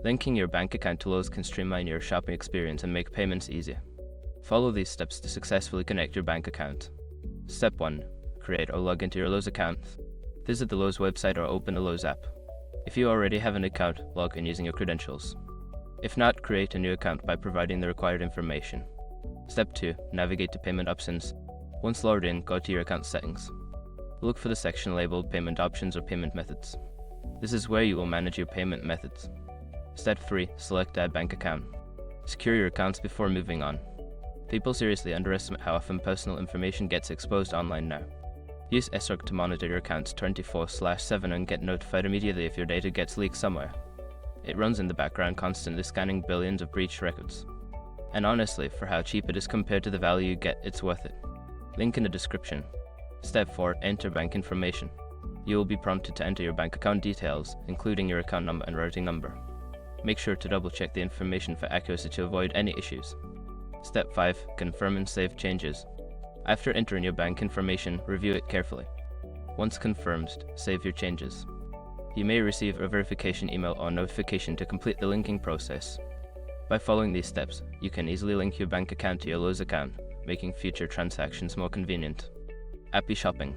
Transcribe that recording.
Linking your bank account to Lowe's can streamline your shopping experience and make payments easier. Follow these steps to successfully connect your bank account. Step 1. Create or log into your Lowe's account. Visit the Lowe's website or open the Lowe's app. If you already have an account, log in using your credentials. If not, create a new account by providing the required information. Step 2. Navigate to payment options. Once logged in, go to your account settings. Look for the section labeled Payment Options or Payment Methods. This is where you will manage your payment methods. Step 3. Select Add Bank Account. Secure your accounts before moving on. People seriously underestimate how often personal information gets exposed online now. Use SRC to monitor your accounts 24/7 and get notified immediately if your data gets leaked somewhere. It runs in the background, constantly scanning billions of breached records. And honestly, for how cheap it is compared to the value you get, it's worth it. Link in the description. Step 4. Enter bank information. You will be prompted to enter your bank account details, including your account number and routing number. Make sure to double check the information for accuracy to avoid any issues. Step 5. Confirm and save changes. After entering your bank information, review it carefully. Once confirmed, save your changes. You may receive a verification email or notification to complete the linking process. By following these steps, you can easily link your bank account to your Lowe's account, making future transactions more convenient. Happy shopping!